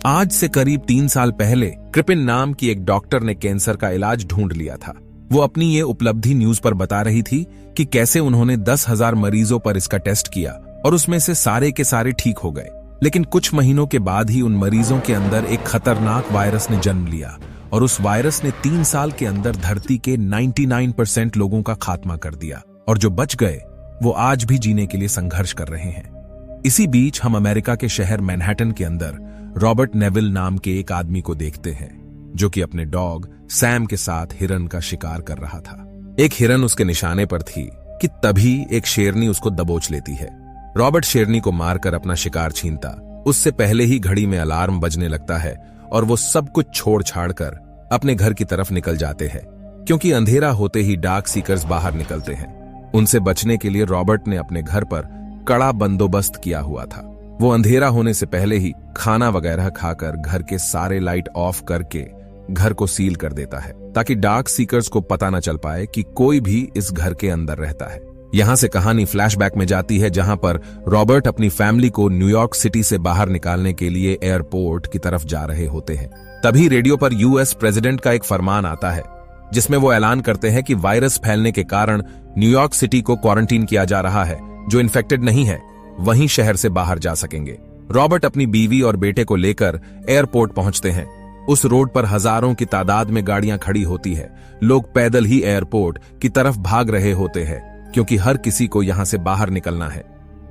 आज से करीब 3 साल पहले क्रिपिन नाम की एक डॉक्टर ने कैंसर का इलाज ढूंढ लिया था। वो अपनी ये उपलब्धि न्यूज पर बता रही थी कि कैसे उन्होंने 10,000 मरीजों पर इसका टेस्ट किया और उसमें से सारे के सारे ठीक हो गए। लेकिन कुछ महीनों के बाद ही उन मरीजों के अंदर एक खतरनाक वायरस ने जन्म लिया और उस वायरस ने 3 साल के अंदर धरती के 99% लोगों का खात्मा कर दिया, और जो बच गए वो आज भी जीने के लिए संघर्ष कर रहे हैं। इसी बीच हम अमेरिका के शहर मैनहट्टन के अंदर रॉबर्ट नेविल नाम के एक आदमी को देखते हैं, जो कि अपने डॉग सैम के साथ हिरन का शिकार कर रहा था। एक हिरन उसके निशाने पर थी कि तभी एक शेरनी उसको दबोच लेती है। रॉबर्ट शेरनी को मारकर अपना शिकार छीनता उससे पहले ही घड़ी में अलार्म बजने लगता है और वो सब कुछ छोड़ छाड़ कर अपने घर की तरफ निकल जाते हैं, क्योंकि अंधेरा होते ही डार्क सीकर्स बाहर निकलते हैं। उनसे बचने के लिए रॉबर्ट ने अपने घर पर कड़ा बंदोबस्त किया हुआ था। वो अंधेरा होने से पहले ही खाना वगैरह खाकर घर के सारे लाइट ऑफ करके घर को सील कर देता है, ताकि डार्क सीकर्स को पता न चल पाए कि कोई भी इस घर के अंदर रहता है। यहां से कहानी फ्लैशबैक में जाती है, जहां पर रॉबर्ट अपनी फैमिली को न्यूयॉर्क सिटी से बाहर निकालने के लिए एयरपोर्ट की तरफ जा रहे होते हैं। तभी रेडियो पर यूएस प्रेसिडेंट का एक फरमान आता है, जिसमें वो ऐलान करते हैं कि वायरस फैलने के कारण न्यूयॉर्क सिटी को क्वारंटीन किया जा रहा है। जो इन्फेक्टेड नहीं है वहीं शहर से बाहर जा सकेंगे। रॉबर्ट अपनी बीवी और बेटे को लेकर एयरपोर्ट पहुंचते हैं। उस रोड पर हजारों की तादाद में गाड़ियां खड़ी होती है। लोग पैदल ही एयरपोर्ट की तरफ भाग रहे होते हैं, क्योंकि हर किसी को यहां से बाहर निकलना है।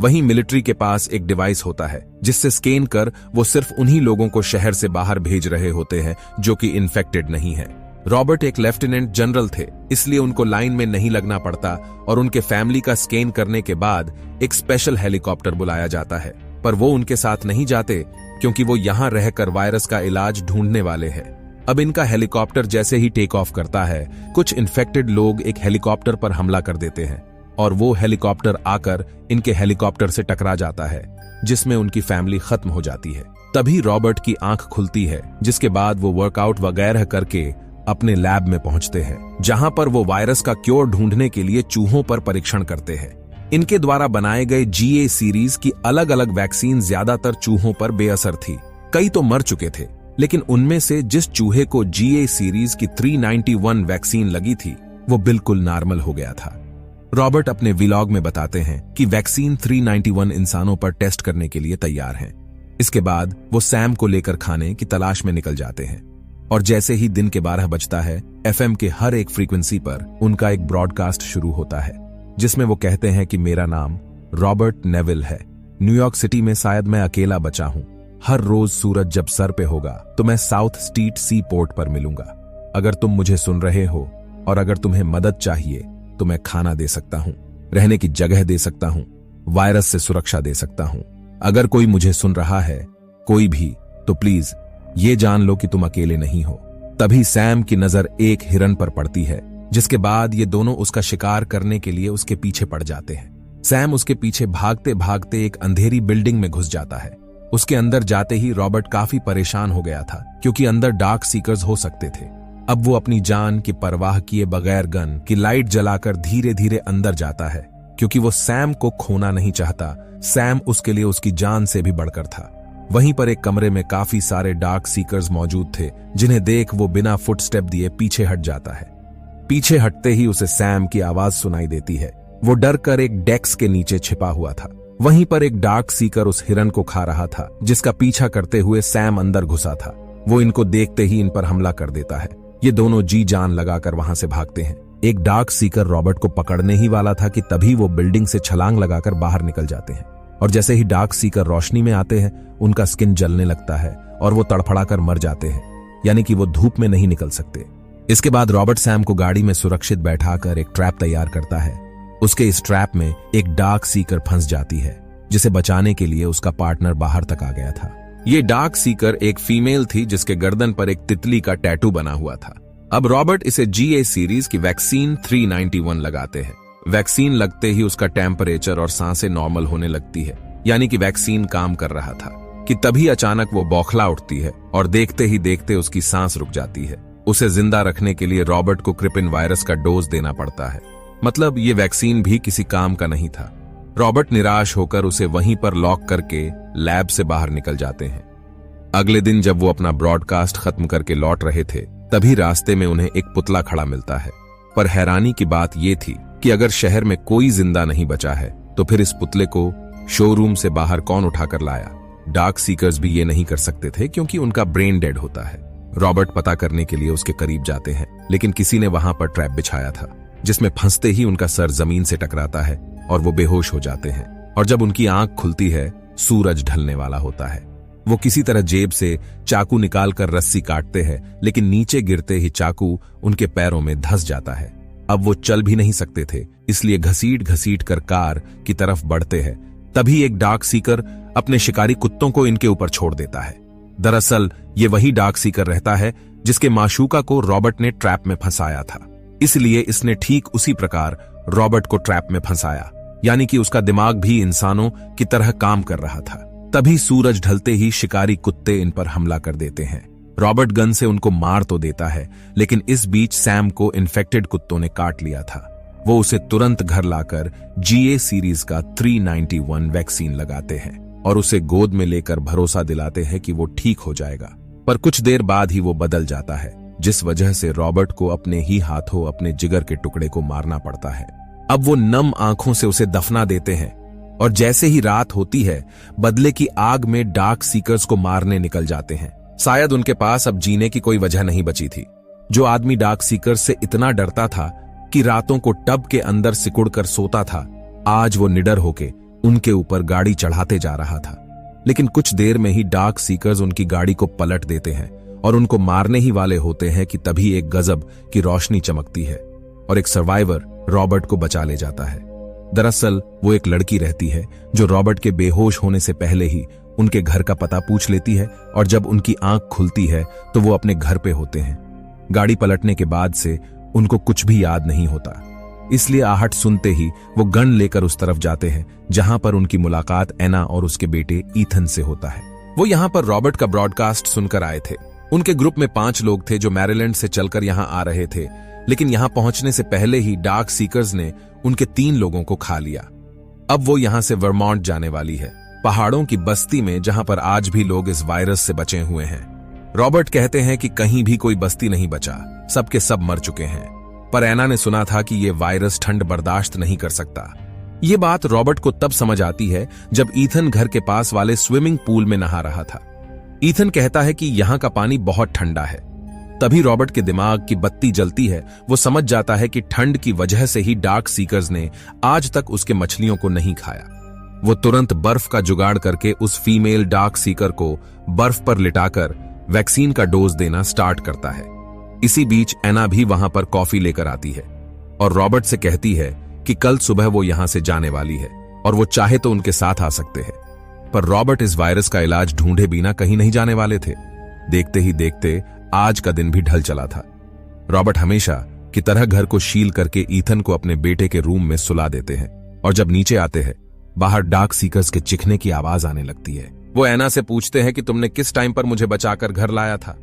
वहीं मिलिट्री के पास एक डिवाइस होता है, जिससे स्कैन कर वो सिर्फ उन्हीं लोगों को शहर से बाहर भेज रहे होते हैं जो कि इन्फेक्टेड नहीं है। रॉबर्ट एक लेफ्टिनेंट जनरल थे, इसलिए उनको लाइन में नहीं लगना पड़ता और उनके फैमिली का स्कैन करने के बाद एक स्पेशल हेलीकॉप्टर बुलाया जाता है। पर वो उनके साथ नहीं जाते, क्योंकि वो यहां रहकर वायरस का इलाज ढूंढने वाले हैं। अब इनका हेलीकॉप्टर जैसे ही टेक ऑफ करता है, कुछ इन्फेक्टेड लोग एक हेलीकॉप्टर पर हमला कर देते हैं और वो हेलीकॉप्टर आकर इनके हेलीकॉप्टर से टकरा जाता है, जिसमें उनकी फैमिली खत्म हो जाती है। तभी रॉबर्ट की आंख खुलती है, जिसके बाद वो वर्कआउट वगैरह करके अपने लैब में पहुंचते हैं, जहां पर वो वायरस का क्योर ढूंढने के लिए चूहों पर परीक्षण करते हैं। इनके द्वारा बनाए गए GA सीरीज की अलग अलग वैक्सीन ज्यादातर चूहों पर बेअसर थी। कई तो मर चुके थे, लेकिन उनमें से जिस चूहे को GA सीरीज की 391 वैक्सीन लगी थी, वो बिल्कुल नॉर्मल हो गया था। रॉबर्ट अपने व्लॉग में बताते हैं कि वैक्सीन 391 इंसानों पर टेस्ट करने के लिए तैयार हैं। इसके बाद वो सैम को लेकर खाने की तलाश में निकल जाते हैं, और जैसे ही दिन के 12 बजता है, FM के हर एक फ्रीक्वेंसी पर उनका एक ब्रॉडकास्ट शुरू होता है, जिसमें वो कहते हैं कि मेरा नाम रॉबर्ट नेविल है। न्यूयॉर्क सिटी में शायद मैं अकेला बचा हूं। हर रोज सूरज जब सर पे होगा तो मैं साउथ स्ट्रीट सी पोर्ट पर मिलूंगा। अगर तुम मुझे सुन रहे हो और अगर तुम्हें मदद चाहिए तो मैं खाना दे सकता हूं, रहने की जगह दे सकता हूं, वायरस से सुरक्षा दे सकता हूं। अगर कोई मुझे सुन रहा है, कोई भी, तो प्लीज ये जान लो कि तुम अकेले नहीं हो। तभी सैम की नजर एक हिरन पर पड़ती है, जिसके बाद ये दोनों उसका शिकार करने के लिए उसके पीछे पड़ जाते हैं। सैम उसके पीछे भागते भागते एक अंधेरी बिल्डिंग में घुस जाता है। उसके अंदर जाते ही रॉबर्ट काफी परेशान हो गया था, क्योंकि अंदर डार्क सीकर्स हो सकते थे। अब वो अपनी जान की परवाह किए बगैर गन की लाइट जलाकर धीरे धीरे अंदर जाता है, क्योंकि वो सैम को खोना नहीं चाहता। सैम उसके लिए उसकी जान से भी बढ़कर था। वहीं पर एक कमरे में काफी सारे डार्क सीकर्स मौजूद थे, जिन्हें देख वो बिना फुटस्टेप दिए पीछे हट जाता है। पीछे हटते ही उसे सैम की आवाज सुनाई देती है। वो डर कर एक डेस्क के नीचे छिपा हुआ था। वहीं पर एक डार्क सीकर उस हिरन को खा रहा था, जिसका पीछा करते हुए सैम अंदर घुसा था। वो इनको देखते ही इन पर हमला कर देता है। ये दोनों जी जान लगाकर वहां से भागते हैं। एक डार्क सीकर रॉबर्ट को पकड़ने ही वाला था कि तभी वो बिल्डिंग से छलांग लगाकर बाहर निकल जाते हैं, और जैसे ही डार्क सीकर रोशनी में आते हैं, उनका स्किन जलने लगता है और वो तड़फड़ाकर मर जाते हैं, यानी कि वो धूप में नहीं निकल सकते। इसके बाद रॉबर्ट सैम को गाड़ी में सुरक्षित बैठाकर एक ट्रैप तैयार करता है। उसके इस ट्रैप में एक डार्क सीकर फंस जाती है, जिसे बचाने के लिए उसका पार्टनर बाहर तक आ गया था। ये डार्क सीकर एक फीमेल थी, जिसके गर्दन पर एक तितली का टैटू बना हुआ था। अब रॉबर्ट इसे GA सीरीज की वैक्सीन 391 लगाते हैं। वैक्सीन लगते ही उसका टेम्परेचर और सांसें नॉर्मल होने लगती है, यानी कि वैक्सीन काम कर रहा था। कि तभी अचानक वो बौखला उठती है और देखते ही देखते उसकी सांस रुक जाती है। उसे जिंदा रखने के लिए रॉबर्ट को क्रिपिन वायरस का डोज देना पड़ता है। मतलब ये वैक्सीन भी किसी काम का नहीं था। रॉबर्ट निराश होकर उसे वहीं पर लॉक करके लैब से बाहर निकल जाते हैं। अगले दिन जब वो अपना ब्रॉडकास्ट खत्म करके लौट रहे थे, तभी रास्ते में उन्हें एक पुतला खड़ा मिलता है। पर हैरानी की बात यह थी कि अगर शहर में कोई जिंदा नहीं बचा है तो फिर इस पुतले को शोरूम से बाहर कौन उठाकर लाया? डार्क सीकर्स भी ये नहीं कर सकते थे क्योंकि उनका ब्रेन डेड होता है। रॉबर्ट पता करने के लिए उसके करीब जाते हैं, लेकिन किसी ने वहां पर ट्रैप बिछाया था, जिसमें फंसते ही उनका सर जमीन से टकराता है और वो बेहोश हो जाते हैं। और जब उनकी आंख खुलती है, सूरज ढलने वाला होता है। वो किसी तरह जेब से चाकू निकालकर रस्सी काटते हैं, लेकिन नीचे गिरते ही चाकू उनके पैरों में धंस जाता है। अब वो चल भी नहीं सकते थे, इसलिए घसीट घसीट कर कार की तरफ बढ़ते हैं। तभी एक डार्क सीकर अपने शिकारी कुत्तों को इनके ऊपर छोड़ देता है। दरअसल ये वही डार्क सीकर रहता है जिसके माशूका को रॉबर्ट ने ट्रैप में फंसाया था, इसलिए इसने ठीक उसी प्रकार रॉबर्ट को ट्रैप में फंसाया, यानी कि उसका दिमाग भी इंसानों की तरह काम कर रहा था। तभी सूरज ढलते ही शिकारी कुत्ते इन पर हमला कर देते हैं। रॉबर्ट गन से उनको मार तो देता है, लेकिन इस बीच सैम को इन्फेक्टेड कुत्तों ने काट लिया था। वो उसे तुरंत घर लाकर GA सीरीज का 391 वैक्सीन लगाते हैं और उसे गोद में लेकर भरोसा दिलाते हैं कि वो ठीक हो जाएगा। पर कुछ देर बाद ही वो बदल जाता है, जिस वजह से रॉबर्ट को अपने ही हाथों अपने जिगर के टुकड़े को मारना पड़ता है। अब वो नम आंखों से उसे दफना देते हैं और जैसे ही रात होती है, बदले की आग में डार्क सीकर्स को मारने निकल जाते हैं। शायद उनके पास अब जीने की कोई वजह नहीं बची थी। जो आदमी डार्क सीकर्स से इतना डरता था कि रातों को टब के अंदर सिकुड़कर सोता था, आज वो निडर होके उनके ऊपर गाड़ी चढ़ाते जा रहा था। लेकिन कुछ देर में ही डार्क सीकर्स उनकी गाड़ी को पलट देते हैं और उनको मारने ही वाले होते हैं कि तभी एक गजब की रोशनी चमकती है और एक सर्वाइवर रॉबर्ट को बचा ले जाता है। दरअसल वो एक लड़की रहती है जो रॉबर्ट के बेहोश होने से पहले ही उनके घर का पता पूछ लेती है, और जब उनकी आंख खुलती है तो वो अपने घर पे होते हैं। गाड़ी पलटने के बाद से उनको कुछ भी याद नहीं होता, इसलिए आहट सुनते ही वो गन लेकर उस तरफ जाते हैं जहां पर उनकी मुलाकात एना और उसके बेटे ईथन से होता है। वो यहाँ पर रॉबर्ट का ब्रॉडकास्ट सुनकर आए थे। उनके ग्रुप में 5 लोग थे जो मैरीलैंड से चलकर यहाँ आ रहे थे, लेकिन यहाँ पहुंचने से पहले ही डार्क सीकर्स ने उनके 3 लोगों को खा लिया। अब वो यहाँ से वर्मोंट जाने वाली है, पहाड़ों की बस्ती में, जहां पर आज भी लोग इस वायरस से बचे हुए हैं। रॉबर्ट कहते हैं कि कहीं भी कोई बस्ती नहीं बचा, सबके सब मर चुके हैं। पर एना ने सुना था कि ये वायरस ठंड बर्दाश्त नहीं कर सकता। ये बात रॉबर्ट को तब समझ आती है जब ईथन घर के पास वाले स्विमिंग पूल में नहा रहा था। ईथन कहता है कि यहाँ का पानी बहुत ठंडा है। तभी रॉबर्ट के दिमाग की बत्ती जलती है। वो समझ जाता है कि ठंड की वजह से ही डार्क सीकर्स ने आज तक उसके मछलियों को नहीं खाया। वो तुरंत बर्फ का जुगाड़ करके उस फीमेल डार्क सीकर को बर्फ पर लिटाकर वैक्सीन का डोज देना स्टार्ट करता है। इसी बीच एना भी वहां पर कॉफी लेकर आती है और रॉबर्ट से कहती है कि कल सुबह वो यहां से जाने वाली है और वो चाहे तो उनके साथ आ सकते हैं। पर रॉबर्ट इस वायरस का इलाज ढूंढे बिना कहीं नहीं जाने वाले थे। देखते ही देखते आज का दिन भी ढल चला था। रॉबर्ट हमेशा की तरह घर को शील करके ईथन को अपने बेटे के रूम में सुला देते हैं और जब नीचे आते हैं, बाहर डार्क सीकर्स के चिखने की आवाज आने लगती है। वो एना से पूछते हैं कि तुमने किस टाइम पर मुझे बचाकर घर लाया था।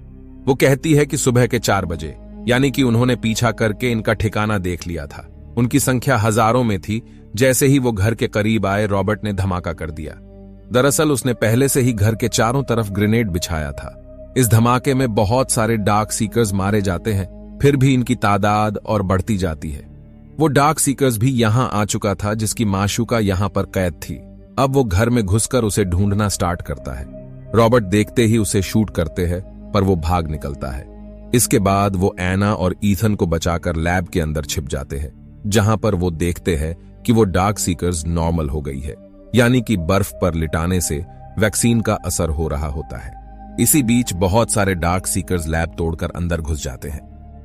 वो कहती है कि सुबह के 4 बजे, यानी कि उन्होंने पीछा करके इनका ठिकाना देख लिया था। उनकी संख्या हजारों में थी। जैसे ही वो घर के करीब आए, रॉबर्ट ने धमाका कर दिया। दरअसल उसने पहले से ही घर के चारों तरफ ग्रेनेड बिछाया था। इस धमाके में बहुत सारे डार्क सीकर्स मारे जाते हैं, फिर भी इनकी तादाद और बढ़ती जाती है। वो डार्क सीकर्स भी यहां आ चुका था जिसकी माशूका यहां पर कैद थी। अब वो घर में घुसकर उसे ढूंढना स्टार्ट करता है। रॉबर्ट देखते ही उसे शूट करते हैं, पर वो भाग निकलता है। इसके बाद वो एना और ईथन को बचाकर लैब के अंदर छिप जाते हैं, जहां पर वो देखते हैं कि वो डार्क सीकर्स नॉर्मल हो गई है, यानी कि बर्फ पर लिटाने से वैक्सीन का असर हो रहा होता है। इसी बीच बहुत सारे डार्क सीकर्स लैब तोड़कर अंदर घुस जाते हैं।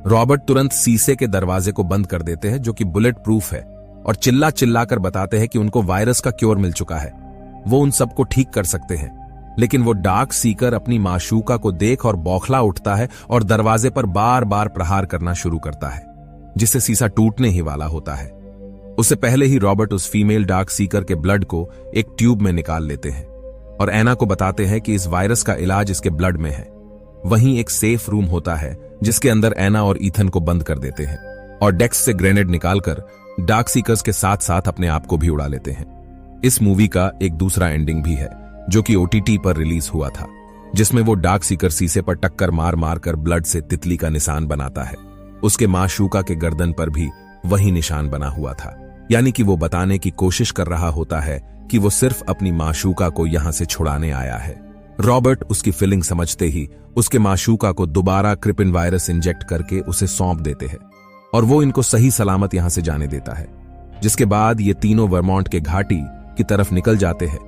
रॉबर्ट तुरंत शीशे के दरवाजे को बंद कर देते हैं, जो कि बुलेट प्रूफ है, और चिल्ला चिल्लाकर बताते हैं कि उनको वायरस का क्योर मिल चुका है, वो उन सबको ठीक कर सकते हैं। लेकिन वो डार्क सीकर अपनी माशूका को देख और बौखला उठता है और दरवाजे पर बार बार प्रहार करना शुरू करता है, जिससे शीशा टूटने ही वाला होता है। उससे पहले ही रॉबर्ट उस फीमेल डार्क सीकर के ब्लड को एक ट्यूब में निकाल लेते हैं और एना को बताते हैं कि इस वायरस का इलाज इसके ब्लड में है। वहीं एक सेफ रूम होता है जिसके अंदर एना और ईथन को बंद कर देते हैं और डेस्क से ग्रेनेड निकालकर डार्क सीकर्स के साथ साथ अपने आप को भी उड़ा लेते हैं। इस मूवी का एक दूसरा एंडिंग भी है जो कि OTT पर रिलीज हुआ था। जिसमें वो डार्क सीकर शीशे पर टक्कर मार मार कर ब्लड से तितली का निशान बनाता है। उसके माशूका के गर्दन पर भी वही निशान बना हुआ था, यानी कि वो बताने की कोशिश कर रहा होता है कि वो सिर्फ अपनी माशूका को यहां से छुड़ाने आया है। रॉबर्ट उसकी फीलिंग समझते ही उसके माशूका को दोबारा क्रिपिन वायरस इंजेक्ट करके उसे सौंप देते हैं और वो इनको सही सलामत यहां से जाने देता है। जिसके बाद ये तीनों वर्मोंट के घाटी की तरफ निकल जाते हैं